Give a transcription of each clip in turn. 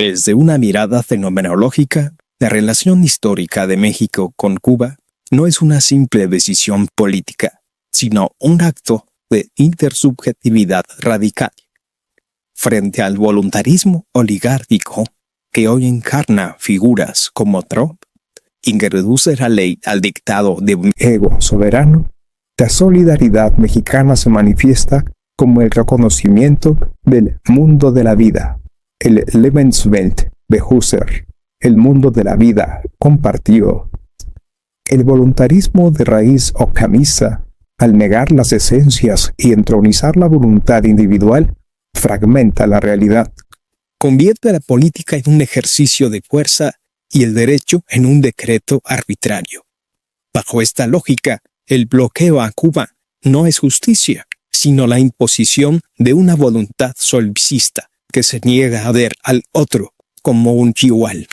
Desde una mirada fenomenológica, la relación histórica de México con Cuba no es una simple decisión política, sino un acto de intersubjetividad radical. Frente al voluntarismo oligárquico que hoy encarna figuras como Trump y que reduce la ley al dictado de un ego soberano, la solidaridad mexicana se manifiesta como el reconocimiento del mundo de la vida, el Lebenswelt de Husserl, el mundo de la vida compartido. El voluntarismo de raíz o camisa, al negar las esencias y entronizar la voluntad individual, fragmenta la realidad. Convierte a la política en un ejercicio de fuerza y el derecho en un decreto arbitrario. Bajo esta lógica, el bloqueo a Cuba no es justicia, sino la imposición de una voluntad solipsista que se niega a ver al otro como un igual.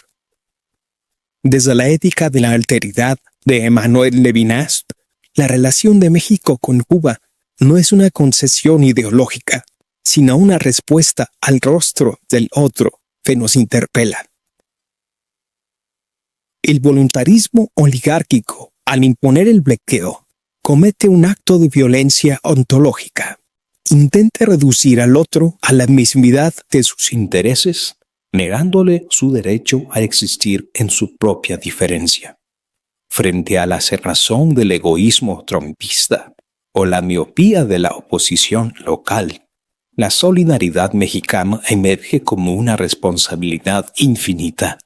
Desde la ética de la alteridad de Emmanuel Levinas, la relación de México con Cuba no es una concesión ideológica, sino una respuesta al rostro del otro que nos interpela. El voluntarismo oligárquico, al imponer el bloqueo, comete un acto de violencia ontológica. Intenta reducir al otro a la mismidad de sus intereses, negándole su derecho a existir en su propia diferencia. Frente a la cerrazón del egoísmo trumpista o la miopía de la oposición local, la solidaridad mexicana emerge como una responsabilidad infinita.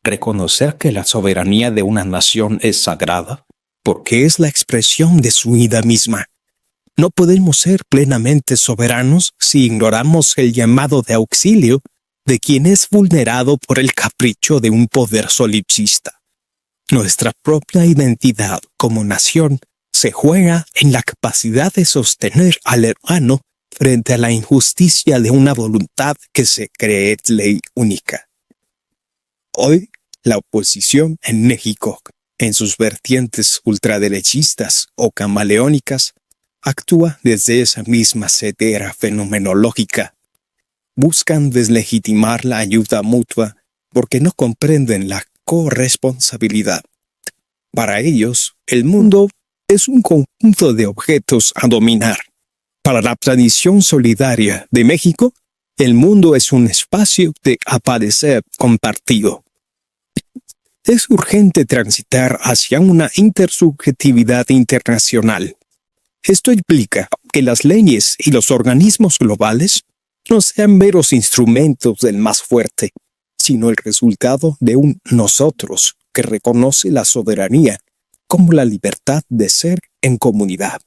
Reconocer que la soberanía de una nación es sagrada, porque es la expresión de su vida misma. No podemos ser plenamente soberanos si ignoramos el llamado de auxilio de quien es vulnerado por el capricho de un poder solipsista. Nuestra propia identidad como nación se juega en la capacidad de sostener al hermano frente a la injusticia de una voluntad que se cree ley única. Hoy, la oposición en México, en sus vertientes ultraderechistas o camaleónicas, actúa desde esa misma cetera fenomenológica. Buscan deslegitimar la ayuda mutua porque no comprenden la corresponsabilidad. Para ellos, el mundo es un conjunto de objetos a dominar. Para la tradición solidaria de México, el mundo es un espacio de aparecer compartido. Es urgente transitar hacia una intersubjetividad internacional. Esto implica que las leyes y los organismos globales no sean meros instrumentos del más fuerte, sino el resultado de un nosotros que reconoce la soberanía como la libertad de ser en comunidad.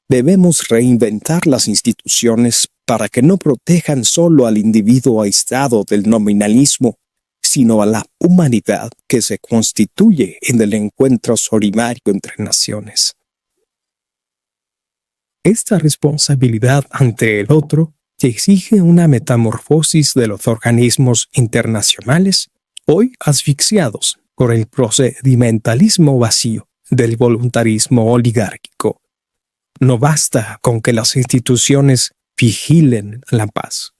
Debemos reinventar las instituciones para que no protejan solo al individuo aislado del nominalismo, sino a la humanidad que se constituye en el encuentro solidario entre naciones. Esta responsabilidad ante el otro exige una metamorfosis de los organismos internacionales, hoy asfixiados por el procedimentalismo vacío del voluntarismo oligárquico. No basta con que las instituciones vigilen la paz.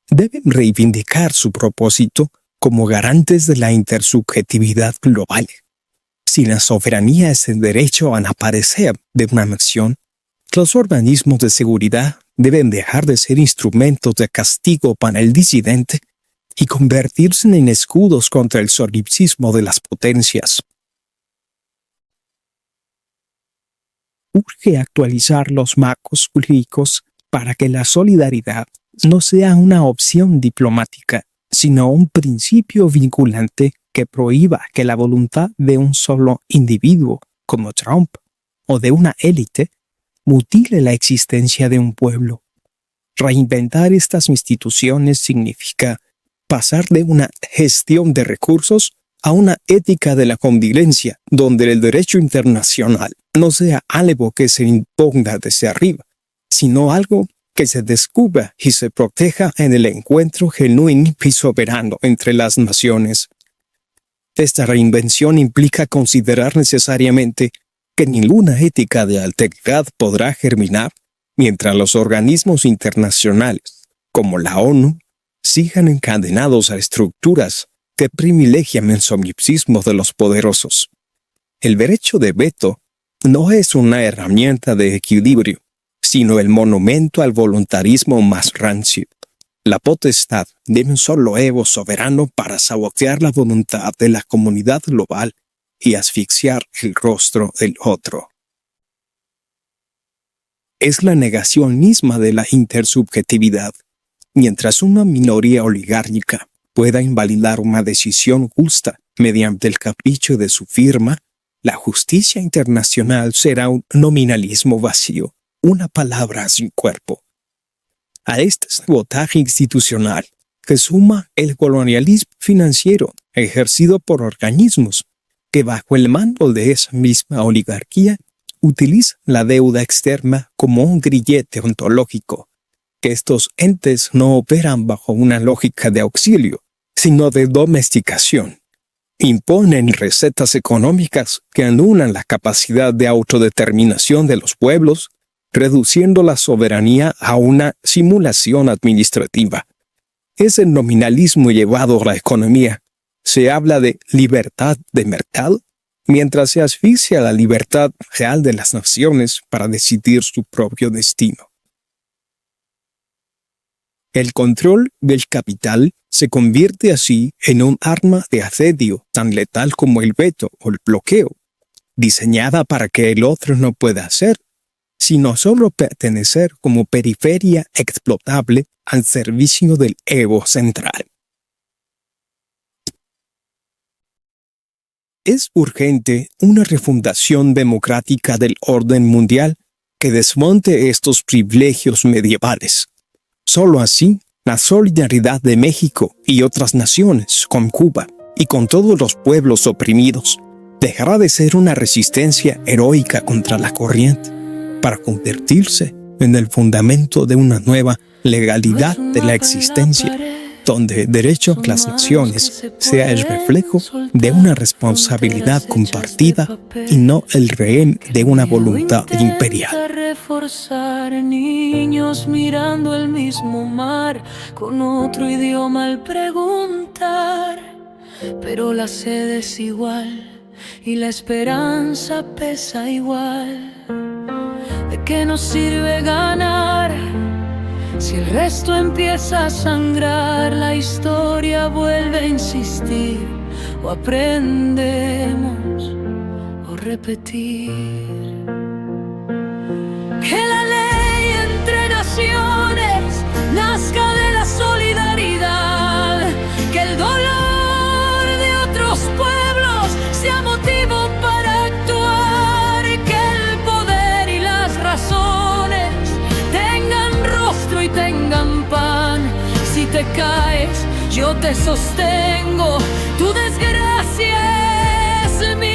Deben reivindicar su propósito como garantes de la intersubjetividad global. Si la soberanía es el derecho a aparecer de una nación, los organismos de seguridad deben dejar de ser instrumentos de castigo para el disidente y convertirse en escudos contra el solipsismo de las potencias. Urge actualizar los marcos jurídicos para que la solidaridad no sea una opción diplomática, sino un principio vinculante que prohíba que la voluntad de un solo individuo, como Trump, o de una élite, mutile la existencia de un pueblo. Reinventar estas instituciones significa pasar de una gestión de recursos a una ética de la convivencia, donde el derecho internacional no sea algo que se imponga desde arriba, sino algo que se descubra y se proteja en el encuentro genuino y soberano entre las naciones. Esta reinvención implica considerar necesariamente que ninguna ética de alteridad podrá germinar mientras los organismos internacionales, como la ONU, sigan encadenados a estructuras que privilegian el solipsismo de los poderosos. El derecho de veto no es una herramienta de equilibrio, sino el monumento al voluntarismo más rancio, la potestad de un solo ego soberano para sabotear la voluntad de la comunidad global y asfixiar el rostro del otro. Es la negación misma de la intersubjetividad. Mientras una minoría oligárquica pueda invalidar una decisión justa mediante el capricho de su firma, la justicia internacional será un nominalismo vacío, una palabra sin cuerpo. A este sabotaje institucional que suma el colonialismo financiero ejercido por organismos que bajo el mando de esa misma oligarquía utiliza la deuda externa como un grillete ontológico, que estos entes no operan bajo una lógica de auxilio, sino de domesticación. Imponen recetas económicas que anulan la capacidad de autodeterminación de los pueblos, reduciendo la soberanía a una simulación administrativa. Es el nominalismo llevado a la economía. Se habla de libertad de mercado, mientras se asfixia la libertad real de las naciones para decidir su propio destino. El control del capital se convierte así en un arma de asedio tan letal como el veto o el bloqueo, diseñada para que el otro no pueda hacer, sino solo pertenecer como periferia explotable al servicio del ego central. Es urgente una refundación democrática del orden mundial que desmonte estos privilegios medievales. Solo así, la solidaridad de México y otras naciones con Cuba y con todos los pueblos oprimidos dejará de ser una resistencia heroica contra la corriente para convertirse en el fundamento de una nueva legalidad de la existencia, donde el derecho a las naciones sea el reflejo de una responsabilidad compartida y no el rehén de una voluntad imperial. Reforzar niños mirando el mismo mar con otro idioma al preguntar, pero la sed es igual y la esperanza pesa igual. ¿De qué nos sirve ganar si el resto empieza a sangrar? La historia vuelve a insistir, o aprendemos o repetir. Que la ley entre naciones nazca de la solidaridad, que el dolor de otros pueblos sea motivo para actuar, que el poder y las razones tengan rostro y tengan pan. Si te caes, yo te sostengo, tu desgracia es mi